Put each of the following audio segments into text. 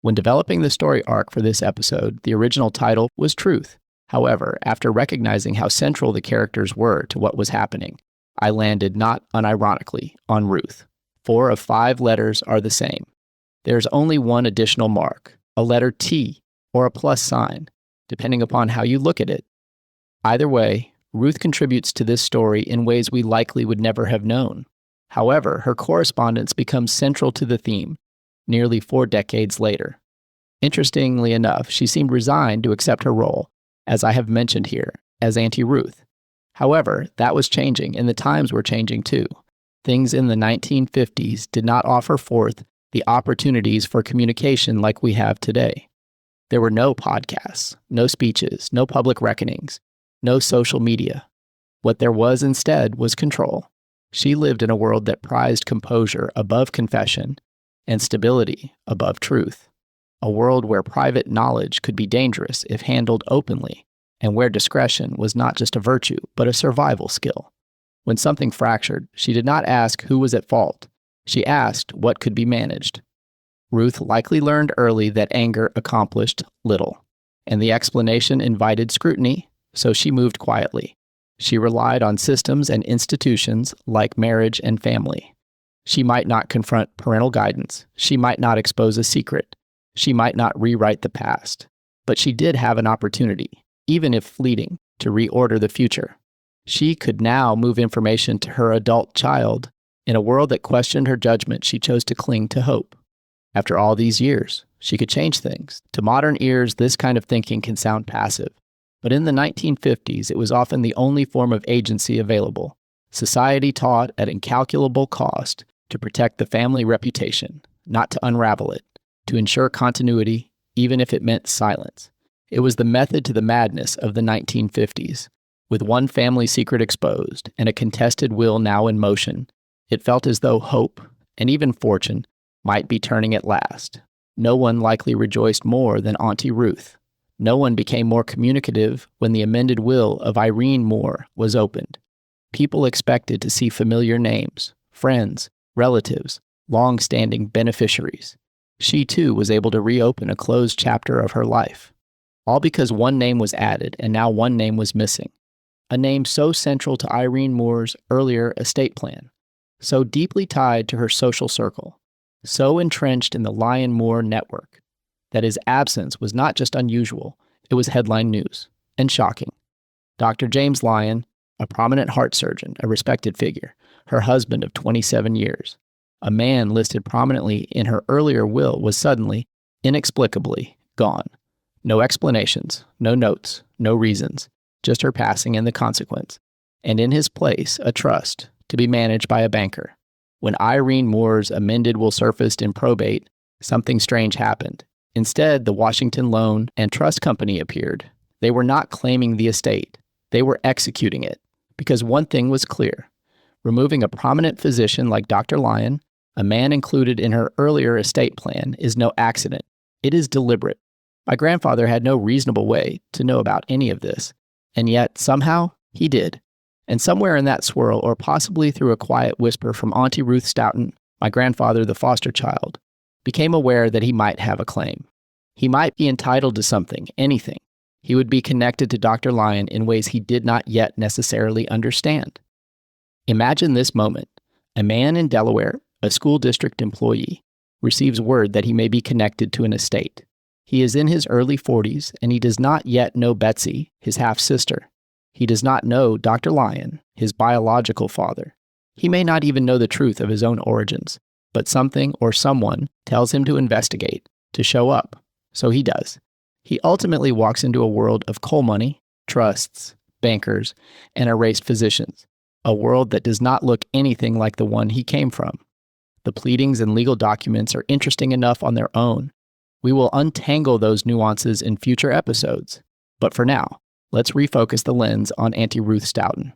When developing the story arc for this episode, the original title was Truth. However, after recognizing how central the characters were to what was happening, I landed not unironically on Ruth. 4 of 5 letters are the same. There's only one additional mark, a letter T or a plus sign, depending upon how you look at it. Either way, Ruth contributes to this story in ways we likely would never have known. However, her correspondence becomes central to the theme, nearly 4 decades later. Interestingly enough, she seemed resigned to accept her role, as I have mentioned here, as Auntie Ruth. However, that was changing, and the times were changing too. Things in the 1950s did not offer forth the opportunities for communication like we have today. There were no podcasts, no speeches, no public reckonings, no social media. What there was instead was control. She lived in a world that prized composure above confession and stability above truth. A world where private knowledge could be dangerous if handled openly, and where discretion was not just a virtue, but a survival skill. When something fractured, she did not ask who was at fault. She asked what could be managed. Ruth likely learned early that anger accomplished little, and the explanation invited scrutiny, so she moved quietly. She relied on systems and institutions like marriage and family. She might not confront parental guidance. She might not expose a secret. She might not rewrite the past. But she did have an opportunity, even if fleeting, to reorder the future. She could now move information to her adult child. In a world that questioned her judgment, she chose to cling to hope. After all these years, she could change things. To modern ears, this kind of thinking can sound passive. But in the 1950s, it was often the only form of agency available. Society taught at incalculable cost to protect the family reputation, not to unravel it, to ensure continuity, even if it meant silence. It was the method to the madness of the 1950s. With one family secret exposed and a contested will now in motion, it felt as though hope, and even fortune, might be turning at last. No one likely rejoiced more than Auntie Ruth. No one became more communicative when the amended will of Irene Moore was opened. People expected to see familiar names, friends, relatives, long-standing beneficiaries. She too was able to reopen a closed chapter of her life. All because one name was added and now one name was missing. A name so central to Irene Moore's earlier estate plan, so deeply tied to her social circle, so entrenched in the Lyon Moore network, that his absence was not just unusual, it was headline news, and shocking. Dr. James Lyon, a prominent heart surgeon, a respected figure, her husband of 27 years, a man listed prominently in her earlier will, was suddenly, inexplicably, gone. No explanations, no notes, no reasons, just her passing and the consequence. And in his place, a trust, to be managed by a banker. When Irene Moore's amended will surfaced in probate, something strange happened. Instead, the Washington Loan and Trust Company appeared. They were not claiming the estate. They were executing it. Because one thing was clear. Removing a prominent physician like Dr. Lyon, a man included in her earlier estate plan, is no accident. It is deliberate. My grandfather had no reasonable way to know about any of this, and yet, somehow, he did. And somewhere in that swirl, or possibly through a quiet whisper from Auntie Ruth Stoughton, my grandfather, the foster child, became aware that he might have a claim. He might be entitled to something, anything. He would be connected to Dr. Lyon in ways he did not yet necessarily understand. Imagine this moment. A man in Delaware, a school district employee, receives word that he may be connected to an estate. He is in his early 40s, and he does not yet know Betsy, his half-sister. He does not know Dr. Lyon, his biological father. He may not even know the truth of his own origins, but something or someone tells him to investigate, to show up. So he does. He ultimately walks into a world of coal money, trusts, bankers, and erased physicians, a world that does not look anything like the one he came from. The pleadings and legal documents are interesting enough on their own. We will untangle those nuances in future episodes. But for now, let's refocus the lens on Auntie Ruth Stoughton.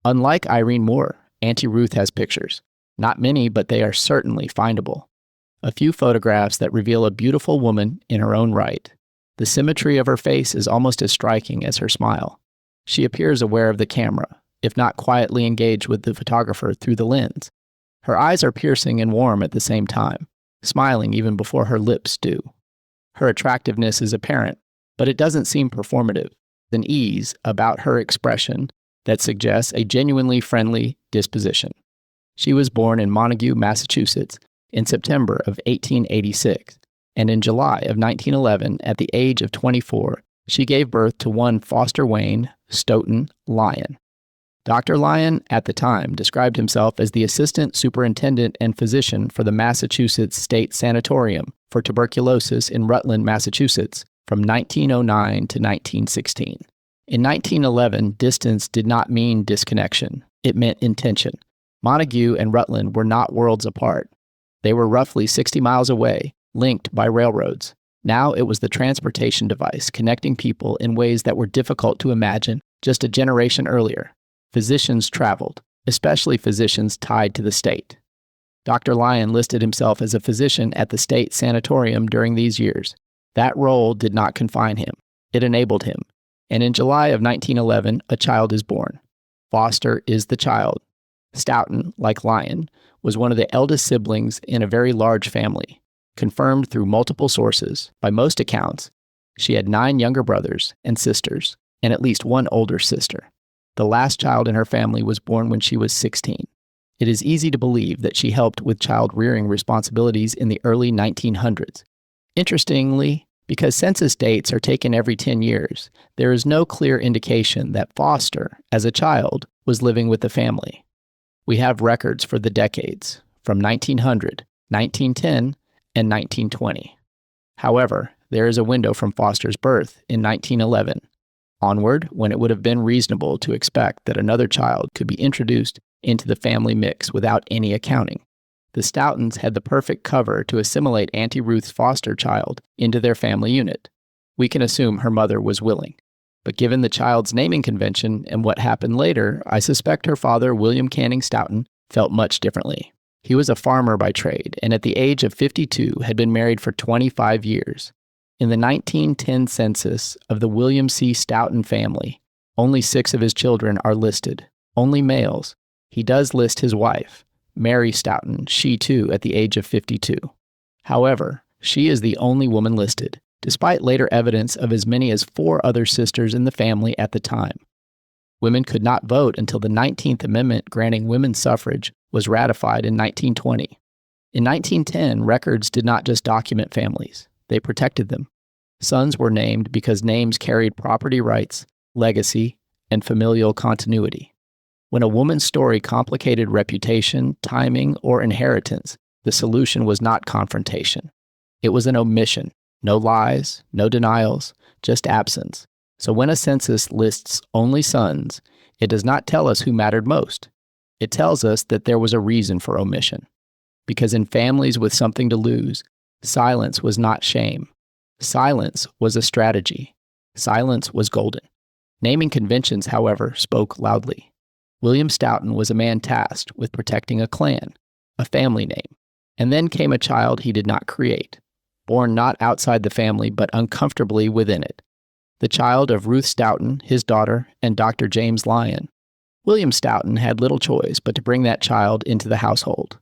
Unlike Irene Moore, Auntie Ruth has pictures. Not many, but they are certainly findable. A few photographs that reveal a beautiful woman in her own right. The symmetry of her face is almost as striking as her smile. She appears aware of the camera, if not quietly engaged with the photographer through the lens. Her eyes are piercing and warm at the same time, smiling even before her lips do. Her attractiveness is apparent, but it doesn't seem performative. An ease about her expression that suggests a genuinely friendly disposition. She was born in Montague, Massachusetts, in September of 1886, and in July of 1911, at the age of 24, she gave birth to one Foster Wayne Stoughton Lyon. Dr. Lyon, at the time, described himself as the assistant superintendent and physician for the Massachusetts State Sanatorium for Tuberculosis in Rutland, Massachusetts, from 1909 to 1916. In 1911, distance did not mean disconnection. It meant intention. Montague and Rutland were not worlds apart. They were roughly 60 miles away, linked by railroads. Now it was the transportation device connecting people in ways that were difficult to imagine just a generation earlier. Physicians traveled, especially physicians tied to the state. Dr. Lyon listed himself as a physician at the state sanatorium during these years. That role did not confine him. It enabled him. And in July of 1911, a child is born. Foster is the child. Stoughton, like Lyon, was one of the eldest siblings in a very large family, confirmed through multiple sources. By most accounts, she had 9 younger brothers and sisters, and at least one older sister. The last child in her family was born when she was 16. It is easy to believe that she helped with child-rearing responsibilities in the early 1900s. Interestingly, because census dates are taken every 10 years, there is no clear indication that Foster, as a child, was living with the family. We have records for the decades, from 1900, 1910, and 1920. However, there is a window from Foster's birth in 1911 onward, when it would have been reasonable to expect that another child could be introduced into the family mix without any accounting. The Stoughtons had the perfect cover to assimilate Auntie Ruth's foster child into their family unit. We can assume her mother was willing. But given the child's naming convention and what happened later, I suspect her father, William Canning Stoughton, felt much differently. He was a farmer by trade, and at the age of 52 had been married for 25 years. In the 1910 census of the William C. Stoughton family, only 6 of his children are listed, only males. He does list his wife, Mary Stoughton, she too at the age of 52. However, she is the only woman listed, despite later evidence of as many as 4 other sisters in the family at the time. Women could not vote until the 19th Amendment granting women's suffrage was ratified in 1920. In 1910, records did not just document families, they protected them. Sons were named because names carried property rights, legacy, and familial continuity. When a woman's story complicated reputation, timing, or inheritance, the solution was not confrontation. It was an omission. No lies, no denials, just absence. So when a census lists only sons, it does not tell us who mattered most. It tells us that there was a reason for omission. Because in families with something to lose, silence was not shame. Silence was a strategy. Silence was golden. Naming conventions, however, spoke loudly. William Stoughton was a man tasked with protecting a clan, a family name. And then came a child he did not create, born not outside the family but uncomfortably within it. The child of Ruth Stoughton, his daughter, and Dr. James Lyon. William Stoughton had little choice but to bring that child into the household.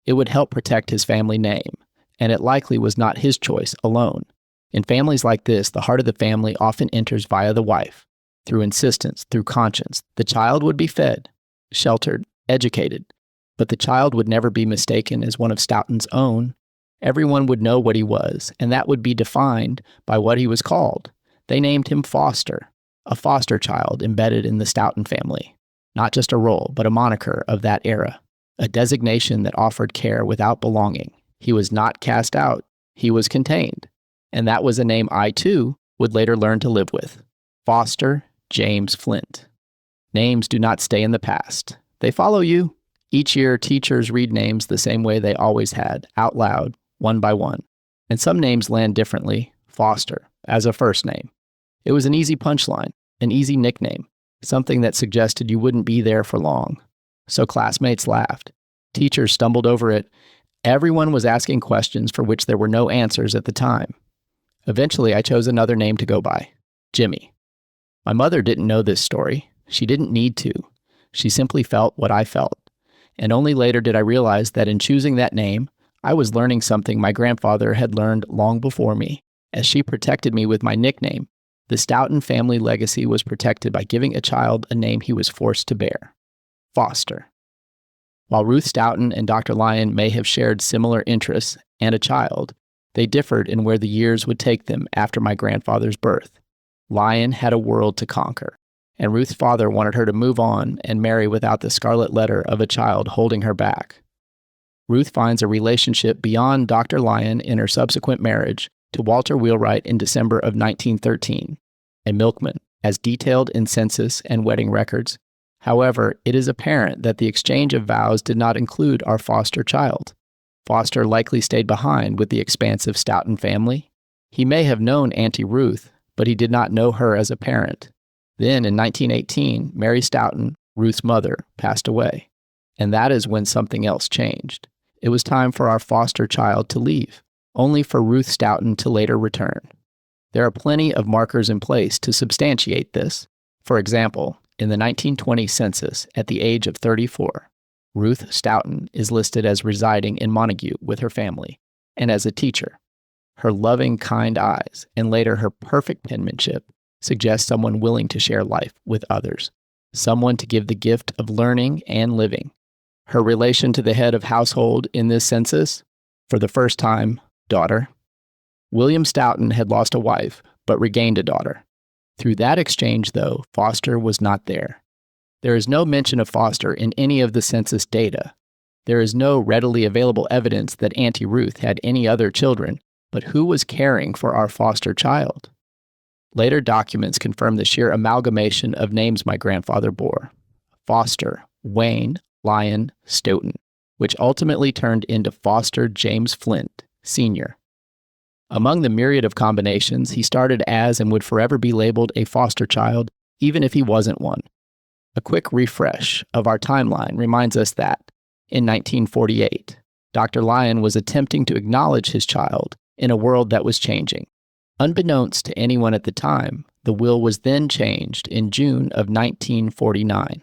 It would help protect his family name, and it likely was not his choice alone. In families like this, the heart of the family often enters via the wife. Through insistence, through conscience, the child would be fed, sheltered, educated, but the child would never be mistaken as one of Stoughton's own. Everyone would know what he was, and that would be defined by what he was called. They named him Foster, a foster child embedded in the Stoughton family. Not just a role, but a moniker of that era, a designation that offered care without belonging. He was not cast out, he was contained. And that was a name I, too, would later learn to live with. Foster James Flint. Names do not stay in the past. They follow you. Each year, teachers read names the same way they always had, out loud, one by one. And some names land differently, Foster, as a first name. It was an easy punchline, an easy nickname, something that suggested you wouldn't be there for long. So classmates laughed. Teachers stumbled over it. Everyone was asking questions for which there were no answers at the time. Eventually, I chose another name to go by, Jimmy. My mother didn't know this story. She didn't need to. She simply felt what I felt. And only later did I realize that in choosing that name, I was learning something my grandfather had learned long before me. As she protected me with my nickname, the Stoughton family legacy was protected by giving a child a name he was forced to bear: Foster. While Ruth Stoughton and Dr. Lyon may have shared similar interests and a child, they differed in where the years would take them after my grandfather's birth. Lyon had a world to conquer, and Ruth's father wanted her to move on and marry without the scarlet letter of a child holding her back. Ruth finds a relationship beyond Dr. Lyon in her subsequent marriage to Walter Wheelwright in December of 1913, a milkman, as detailed in census and wedding records. However, it is apparent that the exchange of vows did not include our foster child. Foster likely stayed behind with the expansive Stoughton family. He may have known Auntie Ruth, but he did not know her as a parent. Then, in 1918, Mary Stoughton, Ruth's mother, passed away, and that is when something else changed. It was time for our foster child to leave, only for Ruth Stoughton to later return. There are plenty of markers in place to substantiate this. For example, in the 1920 census, at the age of 34, Ruth Stoughton is listed as residing in Montague with her family and as a teacher. Her loving, kind eyes, and later her perfect penmanship, suggest someone willing to share life with others, someone to give the gift of learning and living. Her relation to the head of household in this census, for the first time, daughter. William Stoughton had lost a wife, but regained a daughter. Through that exchange, though, Foster was not there. There is no mention of Foster in any of the census data. There is no readily available evidence that Auntie Ruth had any other children, but who was caring for our foster child? Later documents confirm the sheer amalgamation of names my grandfather bore: Foster, Wayne, Lyon, Stoughton, which ultimately turned into Foster James Flint, Sr. Among the myriad of combinations, he started as and would forever be labeled a foster child, even if he wasn't one. A quick refresh of our timeline reminds us that, in 1948, Dr. Lyon was attempting to acknowledge his child in a world that was changing. Unbeknownst to anyone at the time, the will was then changed in June of 1949.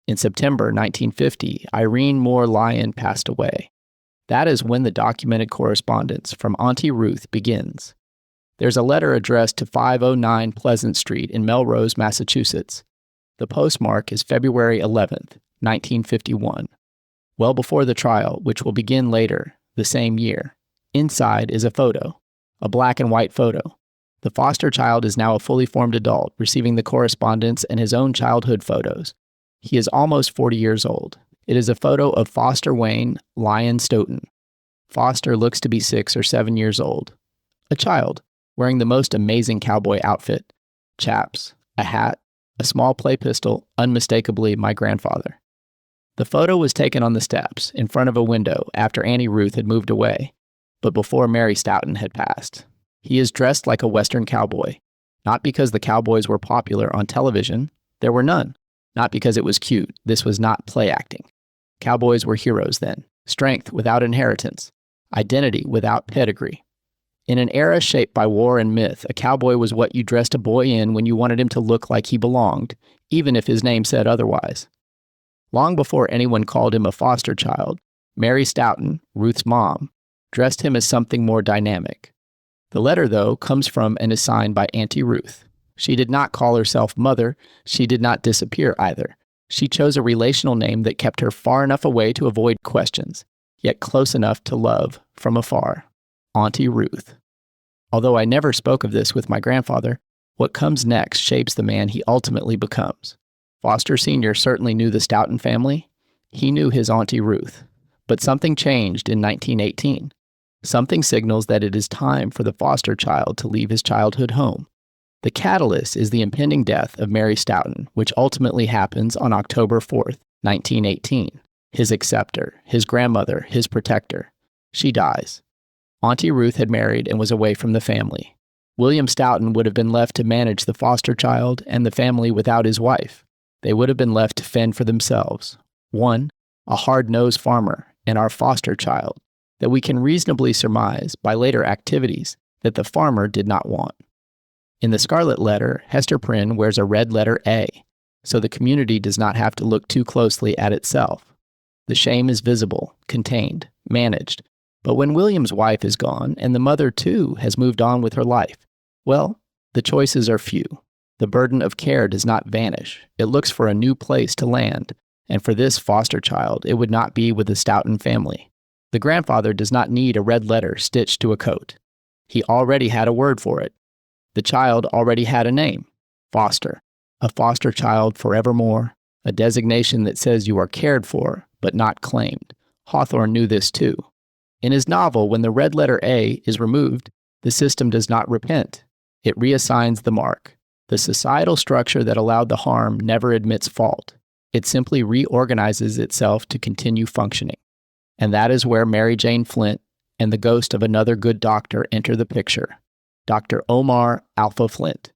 In September 1950, Irene Moore Lyon passed away. That is when the documented correspondence from Auntie Ruth begins. There's a letter addressed to 509 Pleasant Street in Melrose, Massachusetts. The postmark is February 11th, 1951, well before the trial, which will begin later, the same year. Inside is a photo, a black and white photo. The foster child is now a fully formed adult, receiving the correspondence and his own childhood photos. He is almost 40 years old. It is a photo of Foster Wayne Lyon Stoughton. Foster looks to be 6 or 7 years old. A child, wearing the most amazing cowboy outfit, chaps, a hat, a small play pistol, unmistakably my grandfather. The photo was taken on the steps, in front of a window, after Auntie Ruth had moved away, but before Mary Stoughton had passed. He is dressed like a Western cowboy, not because the cowboys were popular on television. There were none. Not because it was cute. This was not play acting. Cowboys were heroes then. Strength without inheritance. Identity without pedigree. In an era shaped by war and myth, a cowboy was what you dressed a boy in when you wanted him to look like he belonged, even if his name said otherwise. Long before anyone called him a foster child, Mary Stoughton, Ruth's mom, dressed him as something more dynamic. The letter, though, comes from and is signed by Auntie Ruth. She did not call herself Mother. She did not disappear either. She chose a relational name that kept her far enough away to avoid questions, yet close enough to love from afar. Auntie Ruth. Although I never spoke of this with my grandfather, what comes next shapes the man he ultimately becomes. Foster Sr. certainly knew the Stoughton family. He knew his Auntie Ruth. But something changed in 1918. Something signals that it is time for the foster child to leave his childhood home. The catalyst is the impending death of Mary Stoughton, which ultimately happens on October 4th, 1918. His acceptor, his grandmother, his protector. She dies. Auntie Ruth had married and was away from the family. William Stoughton would have been left to manage the foster child and the family without his wife. They would have been left to fend for themselves. One, a hard-nosed farmer, and our foster child, that we can reasonably surmise by later activities that the farmer did not want. In the Scarlet Letter, Hester Prynne wears a red letter A, so the community does not have to look too closely at itself. The shame is visible, contained, managed, But when William's wife is gone and the mother, too, has moved on with her life, well, the choices are few. The burden of care does not vanish. It looks for a new place to land, and for this foster child, it would not be with the Stoughton family. The grandfather does not need a red letter stitched to a coat. He already had a word for it. The child already had a name, foster, a foster child forevermore, a designation that says you are cared for, but not claimed. Hawthorne knew this too. In his novel, when the red letter A is removed, the system does not repent. It reassigns the mark. The societal structure that allowed the harm never admits fault. It simply reorganizes itself to continue functioning. And that is where Mary Jane Flint and the ghost of another good doctor enter the picture, Dr. Omar Alpha Flint.